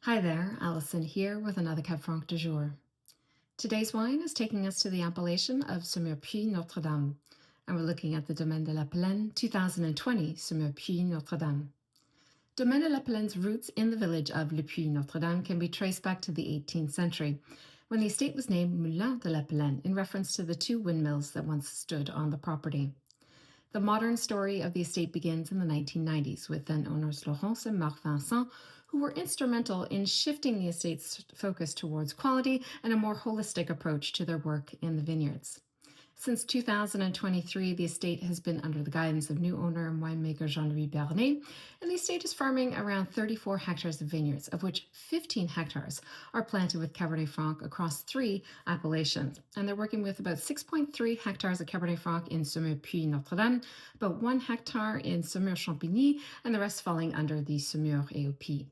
Hi there, Alison here with another Cab Franc du jour. Today's wine is taking us to the appellation of Saumur Puy-Notre-Dame, and we're looking at the Domaine de la Paleine 2020 Saumur Puy-Notre-Dame. Domaine de la Paleine's roots in the village of Le Puy-Notre-Dame can be traced back to the 18th century, when the estate was named Moulin de la Paleine in reference to the two windmills that once stood on the property. The modern story of the estate begins in the 1990s with then owners Laurence and Marc Vincent, who were instrumental in shifting the estate's focus towards quality and a more holistic approach to their work in the vineyards. Since 2023, the estate has been under the guidance of new owner and winemaker Jean-Louis Bernet, and the estate is farming around 34 hectares of vineyards, of which 15 hectares are planted with Cabernet Franc across 3 appellations. And they're working with about 6.3 hectares of Cabernet Franc in Saumur Puy-Notre-Dame, about 1 hectare in saumur-champigny, and the rest falling under the Saumur AOP.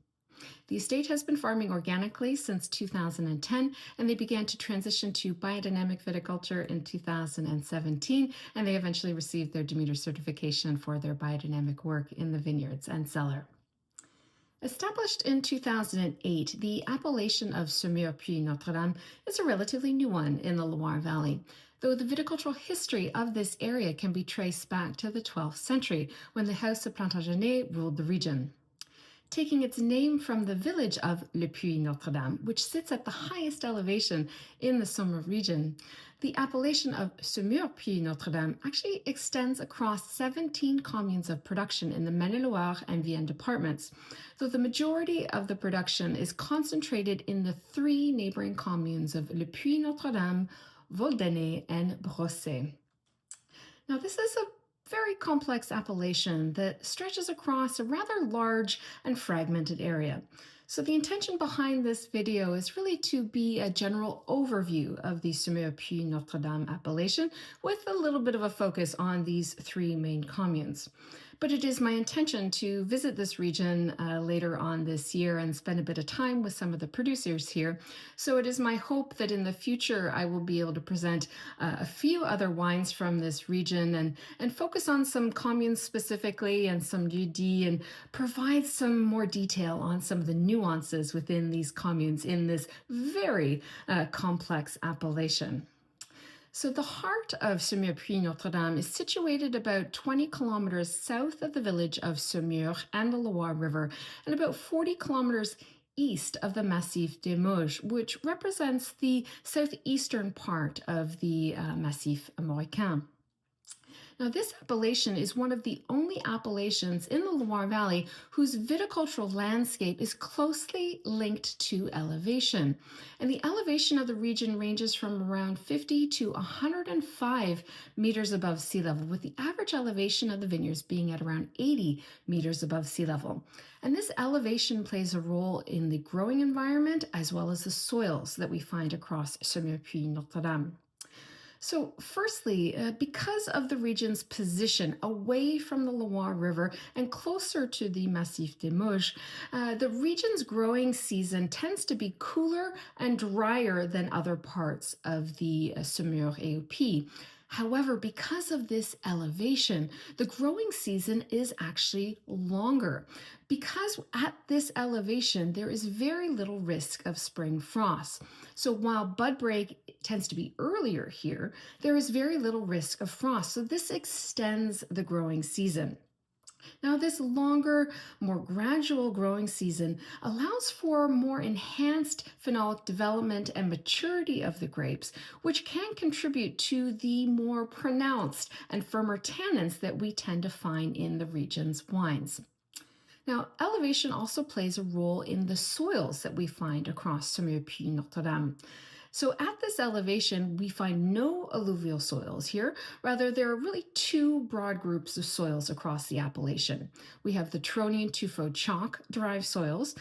The estate has been farming organically since 2010, and they began to transition to biodynamic viticulture in 2017, and they eventually received their Demeter certification for their biodynamic work in the vineyards and cellar. Established in 2008, the appellation of Saumur Puy-Notre-Dame is a relatively new one in the Loire Valley, though the viticultural history of this area can be traced back to the 12th century when the House of Plantagenets ruled the region. Taking its name from the village of Le Puy-Notre-Dame, which sits at the highest elevation in the Saumur region, the appellation of Saumur Puy-Notre-Dame actually extends across 17 communes of production in the Maine-et-Loire and Vienne departments, though the majority of the production is concentrated in the 3 neighbouring communes of Le Puy-Notre-Dame, Vaudelnay, and Brossay. Now, this is a very complex appellation that stretches across a rather large and fragmented area. So the intention behind this video is really to be a general overview of the Saumur Puy-Notre-Dame appellation with a little bit of a focus on these 3 main communes. But it is my intention to visit this region later on this year and spend a bit of time with some of the producers here. So it is my hope that in the future I will be able to present a few other wines from this region and focus on some communes specifically and some lieux-dits and provide some more detail on some of the nuances within these communes in this very complex appellation. So the heart of Saumur Puy-Notre-Dame is situated about 20 kilometers south of the village of Saumur and the Loire River, and about 40 kilometers east of the Massif des Mauges, which represents the southeastern part of the Massif Armoricain. Now, this appellation is one of the only appellations in the Loire Valley whose viticultural landscape is closely linked to elevation. And the elevation of the region ranges from around 50 to 105 meters above sea level, with the average elevation of the vineyards being at around 80 meters above sea level. And this elevation plays a role in the growing environment as well as the soils that we find across Saumur Puy-Notre-Dame. So firstly, because of the region's position away from the Loire River and closer to the Massif des Mauges, the region's growing season tends to be cooler and drier than other parts of the Saumur AOP. However, because of this elevation, the growing season is actually longer. Because at this elevation, there is very little risk of spring frost. So while bud break tends to be earlier here, there is very little risk of frost. So this extends the growing season. Now, this longer, more gradual growing season allows for more enhanced phenolic development and maturity of the grapes, which can contribute to the more pronounced and firmer tannins that we tend to find in the region's wines. Now, elevation also plays a role in the soils that we find across Saumur Puy-Notre-Dame. So at this elevation, we find no alluvial soils here. Rather, there are really 2 broad groups of soils across the appellation. We have the Tronian tuffeau chalk-derived soils,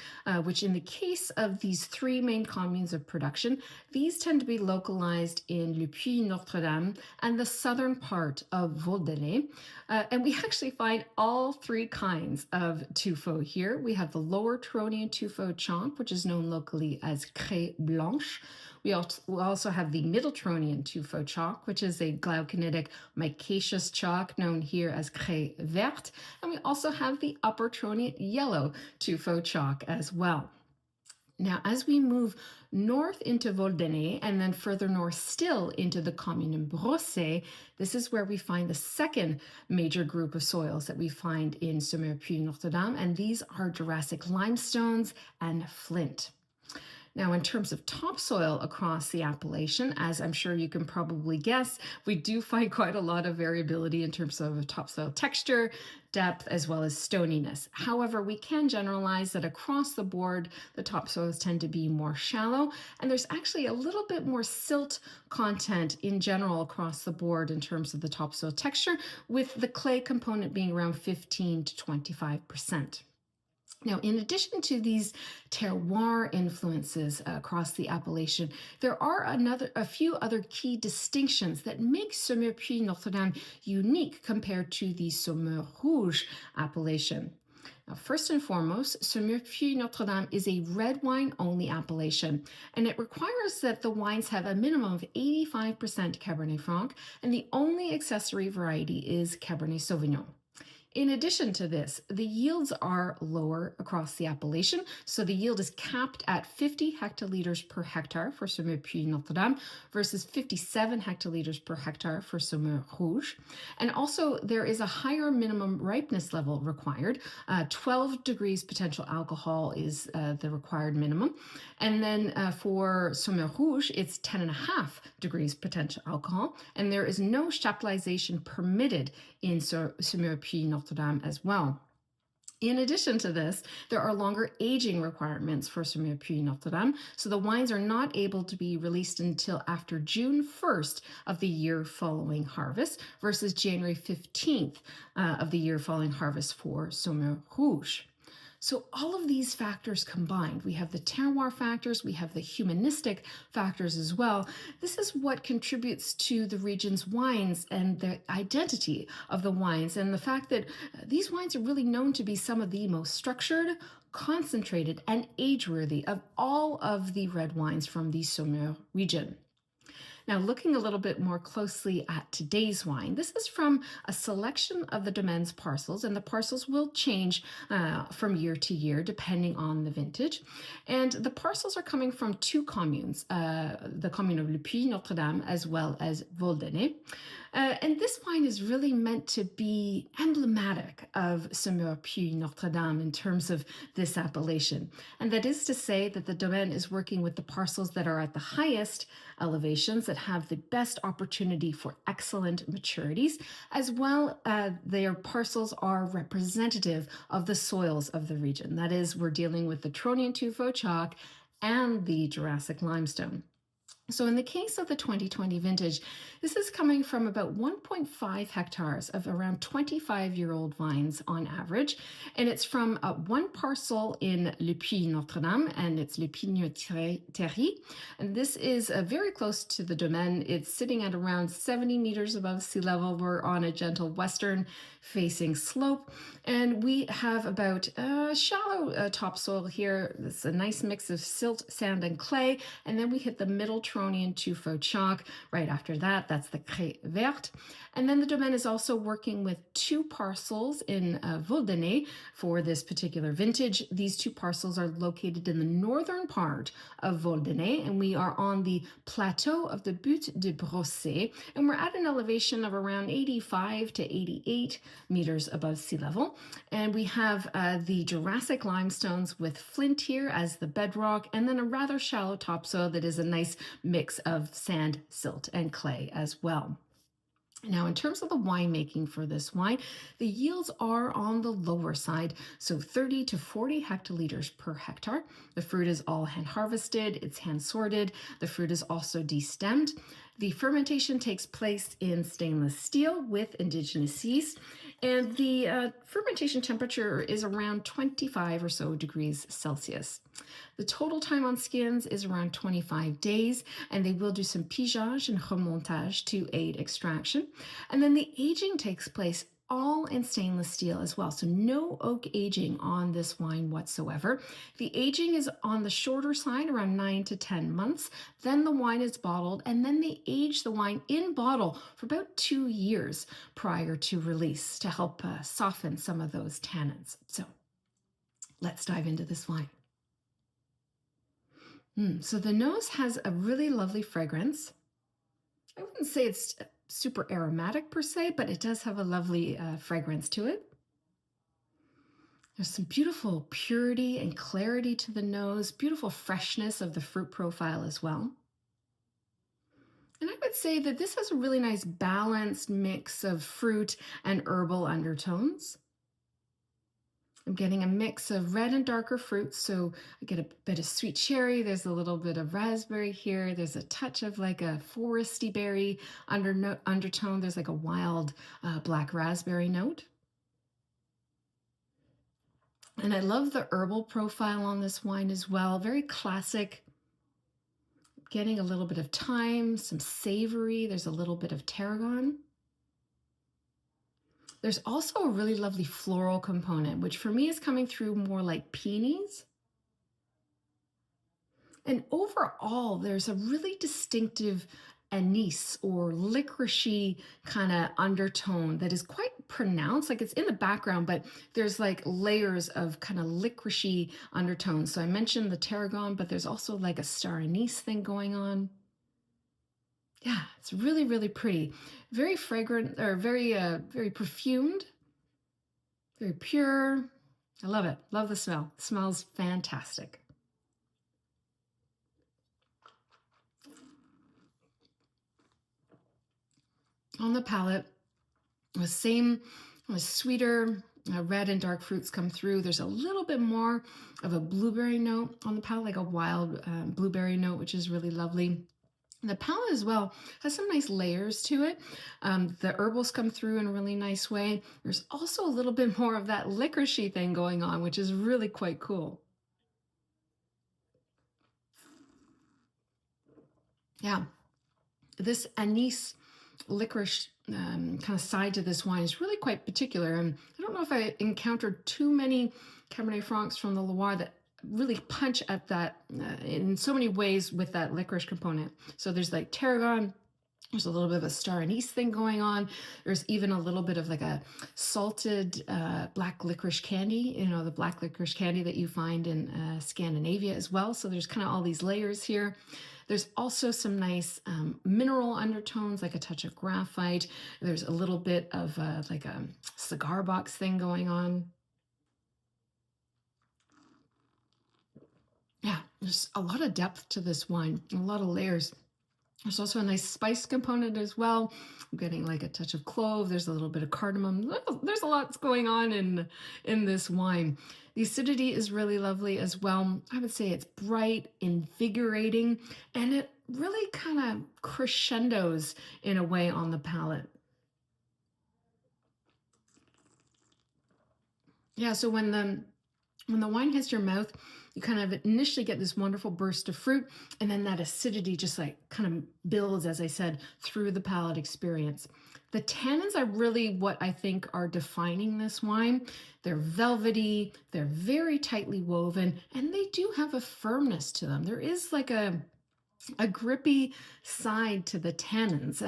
which in the case of these 3 main communes of production, these tend to be localized in Le Puy-Notre-Dame and the southern part of Vaudelnay. And we actually find all 3 kinds of tuffeau here. We have the lower Tronian tuffeau chalk, which is known locally as craie blanche. We also have the Middle-Tronian tuffeau chalk, which is a glauconitic micaceous chalk known here as craie verte. And we also have the Upper Tronian yellow tuffeau chalk as well. Now, as we move north into Vaudelnay and then further north still into the commune of Brossay, this is where we find the second major group of soils that we find in Saumur Puy-Notre-Dame, and these are Jurassic limestones and flint. Now, in terms of topsoil across the appellation, as I'm sure you can probably guess, we do find quite a lot of variability in terms of topsoil texture, depth, as well as stoniness. However, we can generalize that across the board, the topsoils tend to be more shallow, and there's actually a little bit more silt content in general across the board in terms of the topsoil texture, with the clay component being around 15 to 25%. Now, in addition to these terroir influences across the appellation, there are a few other key distinctions that make Saumur Puy-Notre-Dame unique compared to the Saumur Rouge appellation. Now, first and foremost, Saumur Puy-Notre-Dame is a red wine only appellation, and it requires that the wines have a minimum of 85% Cabernet Franc, and the only accessory variety is Cabernet Sauvignon. In addition to this, the yields are lower across the appellation, so the yield is capped at 50 hectoliters per hectare for Saumur Puy-Notre-Dame versus 57 hectoliters per hectare for Saumur Rouge. And also, there is a higher minimum ripeness level required. 12 degrees potential alcohol is the required minimum. And then for Saumur Rouge, it's 10.5 degrees potential alcohol, and there is no chaptalization permitted in Saumur Puy-Notre-Dame as well. In addition to this, there are longer aging requirements for Saumur Puy-Notre-Dame, so the wines are not able to be released until after June 1st of the year following harvest versus January 15th of the year following harvest for Saumur Rouge. So all of these factors combined, we have the terroir factors, we have the humanistic factors as well. This is what contributes to the region's wines and the identity of the wines, and the fact that these wines are really known to be some of the most structured, concentrated, and age-worthy of all of the red wines from the Saumur region. Now, looking a little bit more closely at today's wine, this is from a selection of the Domaine's parcels, and the parcels will change from year to year depending on the vintage. And the parcels are coming from two communes, the commune of Le Puy-Notre-Dame as well as Vaudelnay. And this wine is really meant to be emblematic of Saumur Puy-Notre-Dame in terms of this appellation. And that is to say that the Domaine is working with the parcels that are at the highest elevations, that have the best opportunity for excellent maturities, as well their parcels are representative of the soils of the region. That is, we're dealing with the Tronian tuffeau chalk and the Jurassic limestone. So in the case of the 2020 vintage, this is coming from about 1.5 hectares of around 25-year-old vines on average, and it's from one parcel in Le Puy-Notre-Dame, and it's Le Puy-Notre-Dame, and this is very close to the Domaine. It's sitting at around 70 meters above sea level. We're on a gentle western-facing slope, and we have about shallow topsoil here. It's a nice mix of silt, sand, and clay, and then we hit the middle Tronian tuffeau chalk. Right after that, that's the Craie Verte. And then the Domaine is also working with two parcels in Vaudelnay for this particular vintage. These two parcels are located in the northern part of Vaudelnay, and we are on the plateau of the Butte de Brossay, and we're at an elevation of around 85 to 88 meters above sea level. And we have the Jurassic limestones with flint here as the bedrock, and then a rather shallow topsoil that is a nice mix of sand, silt, and clay as well. Now, in terms of the winemaking for this wine, the yields are on the lower side, so 30 to 40 hectoliters per hectare. The fruit is all hand harvested, it's hand sorted. The fruit is also destemmed. The fermentation takes place in stainless steel with indigenous yeast, and the fermentation temperature is around 25 or so degrees Celsius. The total time on skins is around 25 days, and they will do some pigeage and remontage to aid extraction. And then the aging takes place all in stainless steel as well, so no oak aging on this wine whatsoever. The aging is on the shorter side, around 9 to 10 months. Then the wine is bottled, and then they age the wine in bottle for about 2 years prior to release to help soften some of those tannins. So let's dive into this wine. So the nose has a really lovely fragrance. I wouldn't say it's super aromatic per se, but it does have a lovely fragrance to it. There's some beautiful purity and clarity to the nose, beautiful freshness of the fruit profile as well. And I would say that this has a really nice balanced mix of fruit and herbal undertones. I'm getting a mix of red and darker fruits, so I get a bit of sweet cherry, there's a little bit of raspberry here, there's a touch of like a foresty berry undertone, there's like a wild black raspberry note. And I love the herbal profile on this wine as well, very classic. Getting a little bit of thyme, some savory, there's a little bit of tarragon. There's also a really lovely floral component, which for me is coming through more like peonies. And overall, there's a really distinctive anise or licoricey kind of undertone that is quite pronounced. Like it's in the background, but there's like layers of kind of licoricey undertones. So I mentioned the tarragon, but there's also like a star anise thing going on. Yeah, it's really, really pretty. Very fragrant, or very perfumed, very pure. I love it. Love the smell. It smells fantastic. On the palate, the same sweeter red and dark fruits come through. There's a little bit more of a blueberry note on the palate, like a wild blueberry note, which is really lovely. The palate as well has some nice layers to it. The herbals come through in a really nice way. There's also a little bit more of that licoricey thing going on, which is really quite cool. Yeah, this anise licorice kind of side to this wine is really quite particular. And I don't know if I encountered too many Cabernet Francs from the Loire that really punch at that in so many ways with that licorice component. So there's like tarragon, there's a little bit of a star anise thing going on. There's even a little bit of like a salted black licorice candy, the black licorice candy that you find in Scandinavia as well. So there's kind of all these layers here. There's also some nice mineral undertones, like a touch of graphite. There's a little bit of like a cigar box thing going on. Yeah, there's a lot of depth to this wine, a lot of layers. There's also a nice spice component as well. I'm getting like a touch of clove. There's a little bit of cardamom. There's a lot going on in this wine. The acidity is really lovely as well. I would say it's bright, invigorating, and it really kind of crescendos in a way on the palate. Yeah, so when the wine hits your mouth, you kind of initially get this wonderful burst of fruit, and then that acidity just like kind of builds, as I said, through the palate experience. The tannins are really what I think are defining this wine. They're velvety, they're very tightly woven, and they do have a firmness to them. There is like a grippy side to the tannins.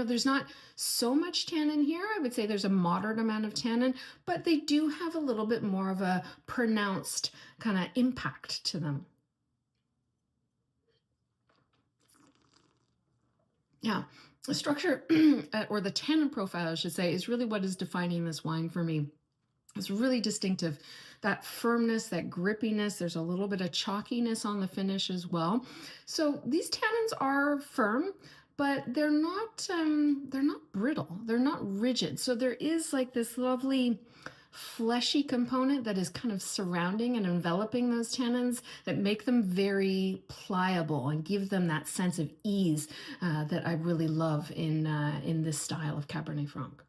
There's not so much tannin here. I would say there's a moderate amount of tannin, but they do have a little bit more of a pronounced kind of impact to them. Yeah, the structure or the tannin profile, I should say, is really what is defining this wine for me. It's really distinctive. That firmness, that grippiness, there's a little bit of chalkiness on the finish as well. So these tannins are firm, but they're not brittle. They're not rigid. So there is like this lovely fleshy component that is kind of surrounding and enveloping those tannins that make them very pliable and give them that sense of ease that I really love in this style of Cabernet Franc.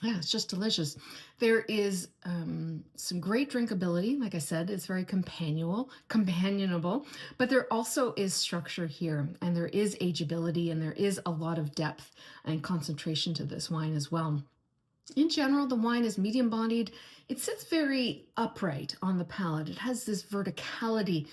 Yeah, it's just delicious. There is some great drinkability. Like I said, it's very companionable, but there also is structure here, and there is ageability, and there is a lot of depth and concentration to this wine as well. In general, the wine is medium bodied. It sits very upright on the palate. It has this verticality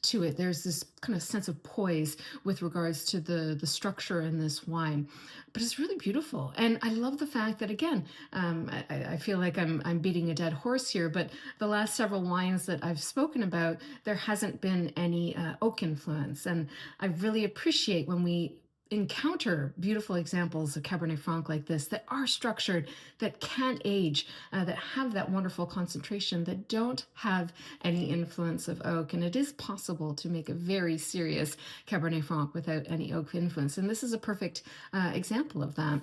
to it. There's this kind of sense of poise with regards to the structure in this wine, but it's really beautiful. And I love the fact that, again, I feel like I'm beating a dead horse here, but the last several wines that I've spoken about, there hasn't been any oak influence. And I really appreciate when we encounter beautiful examples of Cabernet Franc like this that are structured, that can age, that have that wonderful concentration, that don't have any influence of oak. And it is possible to make a very serious Cabernet Franc without any oak influence. And this is a perfect example of that.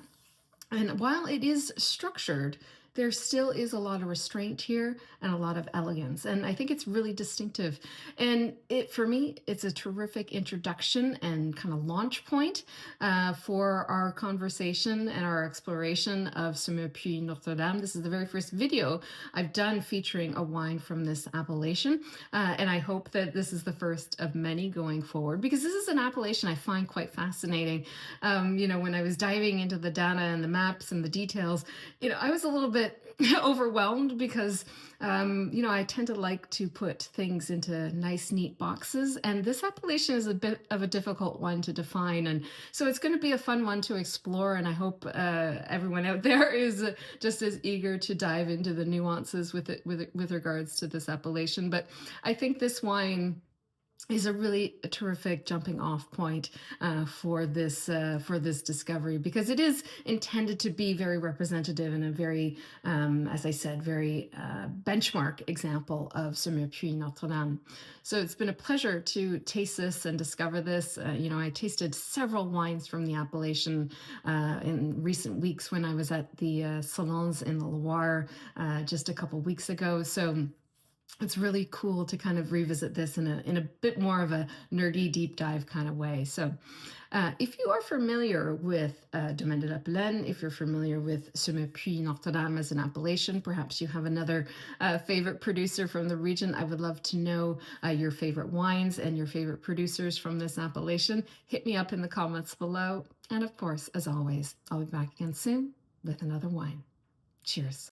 And while it is structured, there still is a lot of restraint here and a lot of elegance. And I think it's really distinctive. And for me, it's a terrific introduction and kind of launch point for our conversation and our exploration of Saumur Puy-Notre-Dame. This is the very first video I've done featuring a wine from this appellation. And I hope that this is the first of many going forward, because this is an appellation I find quite fascinating. When I was diving into the data and the maps and the details, I was a little bit overwhelmed because, I tend to like to put things into nice, neat boxes. And this appellation is a bit of a difficult one to define. And so it's going to be a fun one to explore. And I hope everyone out there is just as eager to dive into the nuances with regards to this appellation. But I think this wine is a really terrific jumping off point for this discovery, because it is intended to be very representative and a very, as I said, very benchmark example of Saumur Puy-Notre-Dame. So it's been a pleasure to taste this and discover this. I tasted several wines from the appellation in recent weeks when I was at the salons in the Loire just a couple weeks ago. So it's really cool to kind of revisit this in a bit more of a nerdy deep dive kind of way. So if you are familiar with Domaine de la Paleine, if you're familiar with Saumur Puy-Notre-Dame as an appellation, perhaps you have another favorite producer from the region, I would love to know your favorite wines and your favorite producers from this appellation. Hit me up in the comments below. And of course, as always, I'll be back again soon with another wine. Cheers.